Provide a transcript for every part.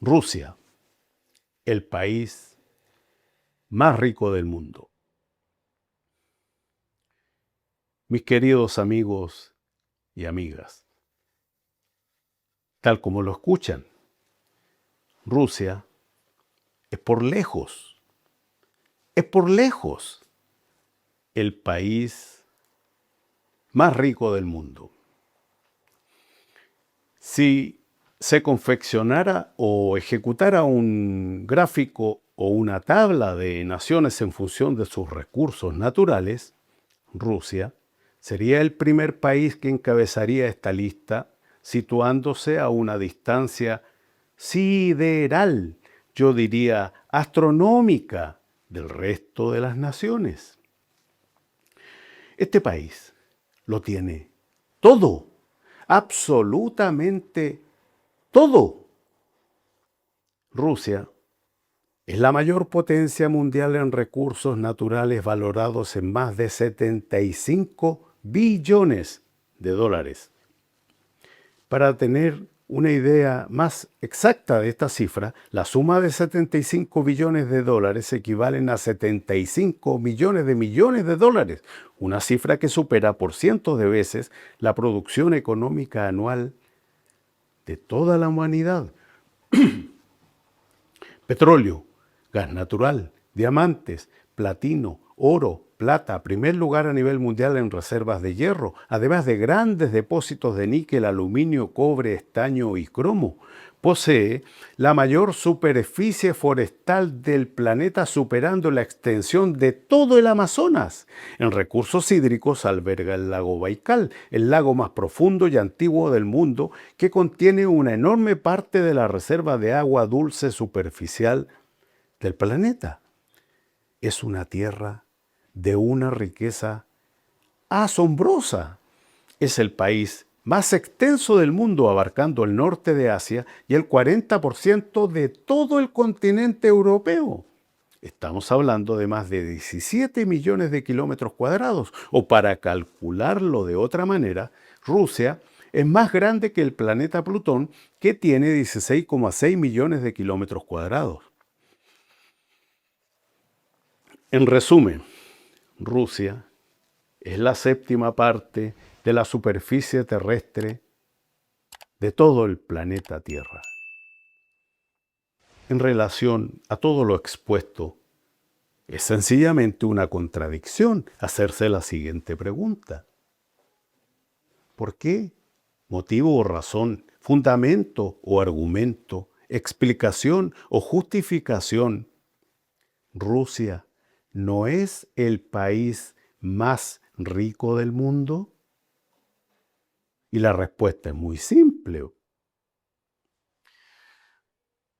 Rusia, el país más rico del mundo. Mis queridos amigos y amigas, tal como lo escuchan, Rusia es por lejos el país más rico del mundo. Si se confeccionara o ejecutara un gráfico o una tabla de naciones en función de sus recursos naturales, Rusia sería el primer país que encabezaría esta lista, situándose a una distancia sideral, yo diría astronómica, del resto de las naciones. Este país lo tiene todo, absolutamente todo. Rusia es la mayor potencia mundial en recursos naturales valorados en más de 75 billones de dólares. Para tener una idea más exacta de esta cifra, la suma de 75 billones de dólares equivalen a 75 millones de dólares, una cifra que supera por cientos de veces la producción económica anual de toda la humanidad. Petróleo, gas natural, diamantes, platino, oro, plata, primer lugar a nivel mundial en reservas de hierro, además de grandes depósitos de níquel, aluminio, cobre, estaño y cromo. Posee la mayor superficie forestal del planeta, superando la extensión de todo el Amazonas. En recursos hídricos alberga el lago Baikal, el lago más profundo y antiguo del mundo, que contiene una enorme parte de la reserva de agua dulce superficial del planeta. Es una tierra de una riqueza asombrosa. Es el país más extenso del mundo, abarcando el norte de Asia y el 40% de todo el continente europeo. Estamos hablando de más de 17 millones de kilómetros cuadrados, o para calcularlo de otra manera, Rusia es más grande que el planeta Plutón, que tiene 16,6 millones de kilómetros cuadrados. En resumen, Rusia es la séptima parte de la superficie terrestre de todo el planeta Tierra. En relación a todo lo expuesto, es sencillamente una contradicción hacerse la siguiente pregunta. ¿Por qué? Motivo o razón, fundamento o argumento, explicación o justificación. Rusia no es el país más rico del mundo. Y la respuesta es muy simple.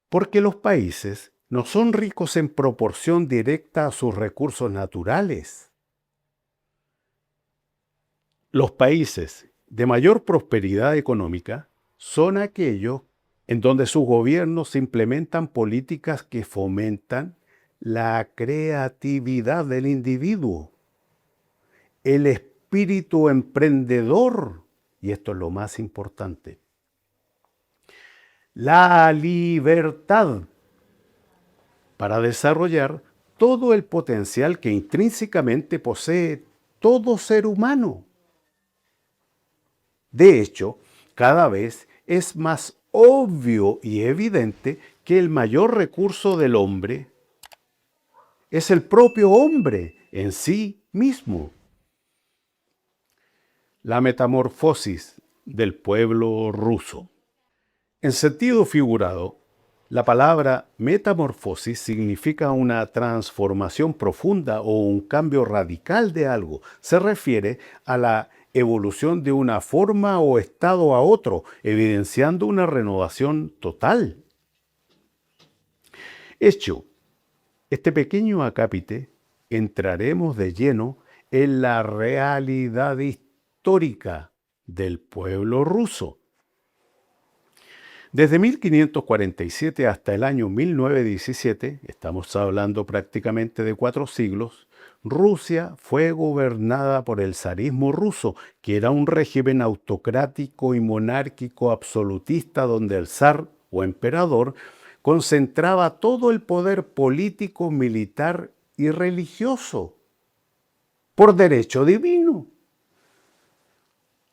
Porque los países no son ricos en proporción directa a sus recursos naturales. Los países de mayor prosperidad económica son aquellos en donde sus gobiernos implementan políticas que fomentan la creatividad del individuo, el espíritu emprendedor, y esto es lo más importante, la libertad para desarrollar todo el potencial que intrínsecamente posee todo ser humano. De hecho, cada vez es más obvio y evidente que el mayor recurso del hombre es el propio hombre en sí mismo. La metamorfosis del pueblo ruso. En sentido figurado, la palabra metamorfosis significa una transformación profunda o un cambio radical de algo. Se refiere a la evolución de una forma o estado a otro, evidenciando una renovación total. Hecho este pequeño acápite, entraremos de lleno en la realidad histórica del pueblo ruso. Desde 1547 hasta el año 1917, estamos hablando prácticamente de 4 siglos, Rusia fue gobernada por el zarismo ruso, que era un régimen autocrático y monárquico absolutista donde el zar o emperador concentraba todo el poder político, militar y religioso, por derecho divino.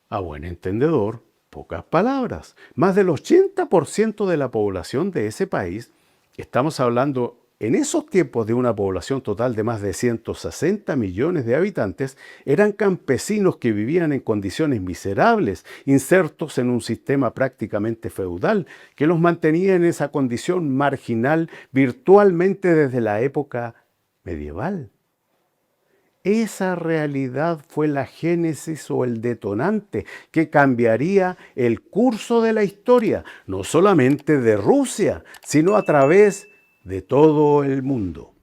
A buen entendedor, pocas palabras. Más del 80% de la población de ese país, estamos hablando en esos tiempos de una población total de más de 160 millones de habitantes, eran campesinos que vivían en condiciones miserables, insertos en un sistema prácticamente feudal, que los mantenía en esa condición marginal virtualmente desde la época medieval. Esa realidad fue la génesis o el detonante que cambiaría el curso de la historia, no solamente de Rusia, sino a través de todo el mundo.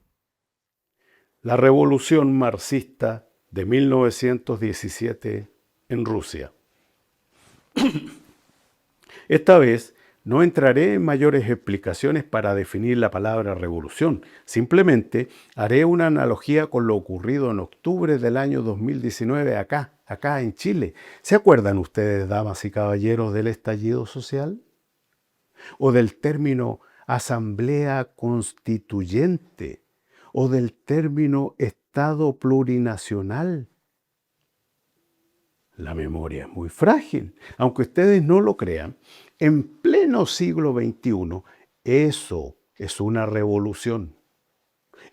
La revolución marxista de 1917 en Rusia. Esta vez no entraré en mayores explicaciones para definir la palabra revolución. Simplemente haré una analogía con lo ocurrido en octubre del año 2019 acá en Chile. ¿Se acuerdan ustedes, damas y caballeros, del estallido social? ¿O del término asamblea constituyente? ¿O del término Estado plurinacional? La memoria es muy frágil. Aunque ustedes no lo crean, en pleno siglo XXI, eso es una revolución.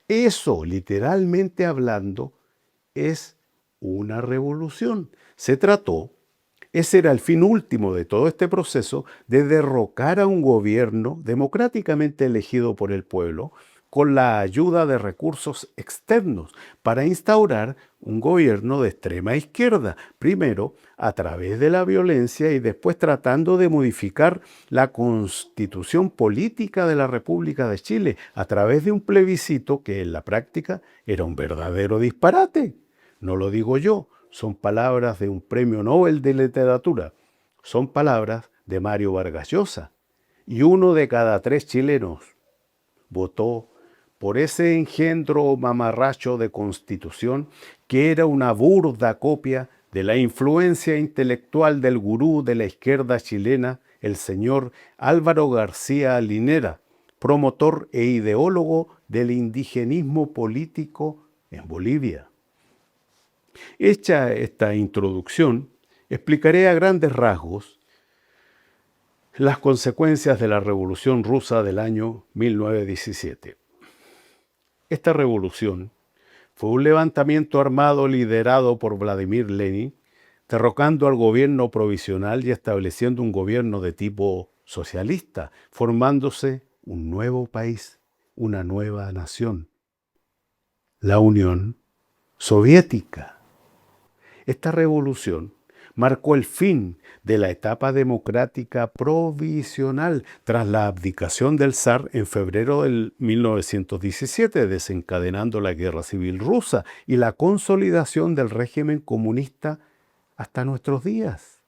Eso, literalmente hablando, es una revolución. Ese era el fin último de todo este proceso, de derrocar a un gobierno democráticamente elegido por el pueblo, con la ayuda de recursos externos, para instaurar un gobierno de extrema izquierda, primero a través de la violencia y después tratando de modificar la constitución política de la República de Chile a través de un plebiscito que en la práctica era un verdadero disparate. No lo digo yo, son palabras de un premio Nobel de literatura, son palabras de Mario Vargas Llosa, y 1 de cada 3 chilenos votó por ese engendro mamarracho de constitución que era una burda copia de la influencia intelectual del gurú de la izquierda chilena, el señor Álvaro García Linera, promotor e ideólogo del indigenismo político en Bolivia. Hecha esta introducción, explicaré a grandes rasgos las consecuencias de la Revolución Rusa del año 1917. Esta revolución fue un levantamiento armado liderado por Vladimir Lenin, derrocando al gobierno provisional y estableciendo un gobierno de tipo socialista, formándose un nuevo país, una nueva nación, la Unión Soviética. Esta revolución marcó el fin de la etapa democrática provisional tras la abdicación del zar en febrero del 1917, desencadenando la Guerra Civil Rusa y la consolidación del régimen comunista hasta nuestros días.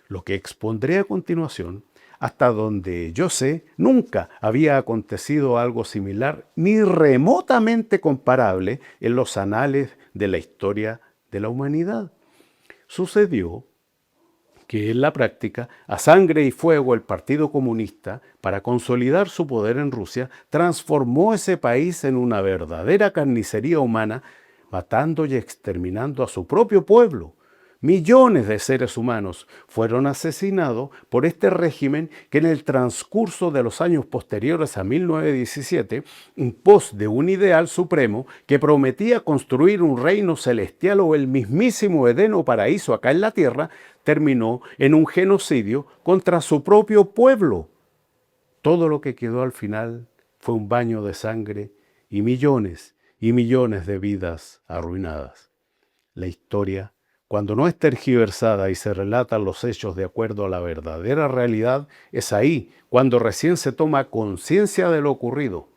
Lo que expondré a continuación, hasta donde yo sé, nunca había acontecido algo similar ni remotamente comparable en los anales de la historia de la humanidad. Sucedió que en la práctica, a sangre y fuego, el Partido Comunista, para consolidar su poder en Rusia, transformó ese país en una verdadera carnicería humana, matando y exterminando a su propio pueblo. Millones de seres humanos fueron asesinados por este régimen que en el transcurso de los años posteriores a 1917, en pos de un ideal supremo que prometía construir un reino celestial o el mismísimo Edén o paraíso acá en la tierra, terminó en un genocidio contra su propio pueblo. Todo lo que quedó al final fue un baño de sangre y millones de vidas arruinadas. La historia, cuando no es tergiversada y se relatan los hechos de acuerdo a la verdadera realidad, es ahí cuando recién se toma conciencia de lo ocurrido.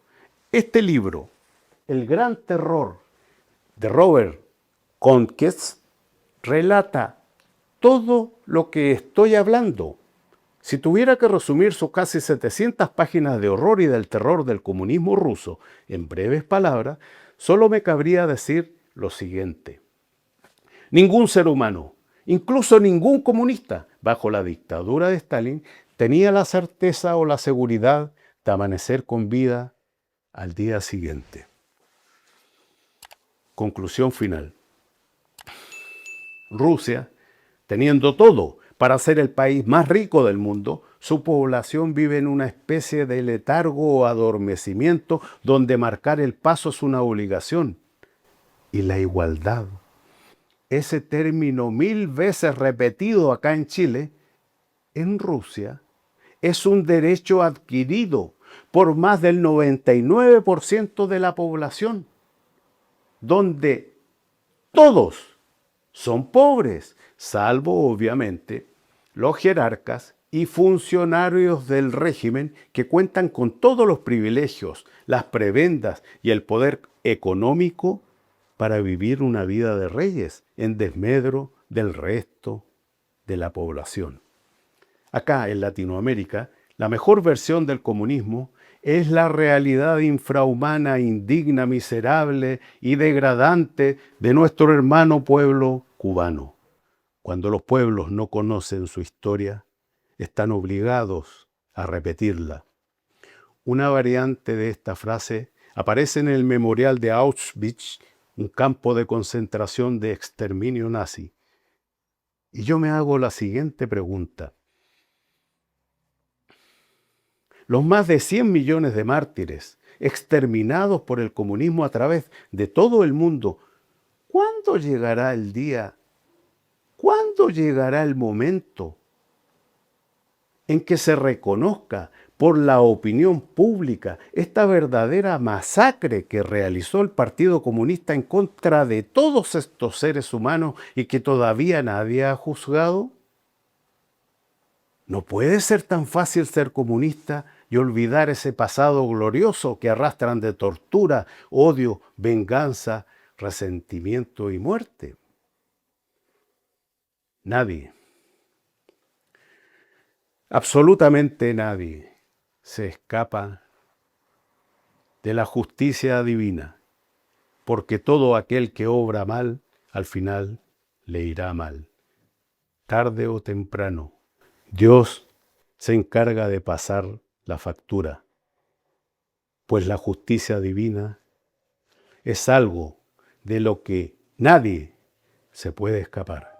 Este libro, El Gran Terror, de Robert Conquest, relata todo lo que estoy hablando. Si tuviera que resumir sus casi 700 páginas de horror y del terror del comunismo ruso en breves palabras, solo me cabría decir lo siguiente. Ningún ser humano, incluso ningún comunista, bajo la dictadura de Stalin, tenía la certeza o la seguridad de amanecer con vida al día siguiente. Conclusión final. Rusia, teniendo todo para ser el país más rico del mundo, su población vive en una especie de letargo o adormecimiento donde marcar el paso es una obligación. Y la igualdad, ese término 1000 veces repetido acá en Chile, en Rusia, es un derecho adquirido por más del 99% de la población, donde todos son pobres, salvo obviamente los jerarcas y funcionarios del régimen que cuentan con todos los privilegios, las prebendas y el poder económico para vivir una vida de reyes en desmedro del resto de la población. Acá en Latinoamérica, la mejor versión del comunismo es la realidad infrahumana, indigna, miserable y degradante de nuestro hermano pueblo cubano. Cuando los pueblos no conocen su historia, están obligados a repetirla. Una variante de esta frase aparece en el memorial de Auschwitz, un campo de concentración de exterminio nazi. Y yo me hago la siguiente pregunta. Los más de 100 millones de mártires exterminados por el comunismo a través de todo el mundo, ¿cuándo llegará el día? ¿Cuándo llegará el momento en que se reconozca por la opinión pública esta verdadera masacre que realizó el Partido Comunista en contra de todos estos seres humanos y que todavía nadie ha juzgado? No puede ser tan fácil ser comunista y olvidar ese pasado glorioso que arrastran de tortura, odio, venganza, resentimiento y muerte. Nadie, absolutamente nadie, se escapa de la justicia divina, porque todo aquel que obra mal, al final le irá mal. Tarde o temprano, Dios se encarga de pasar la factura, pues la justicia divina es algo de lo que nadie se puede escapar.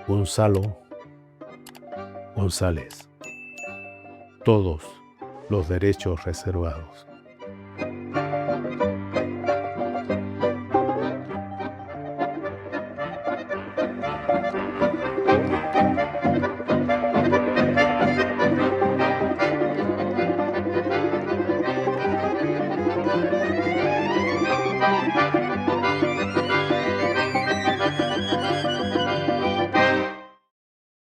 Gonzalo González. Todos los derechos reservados.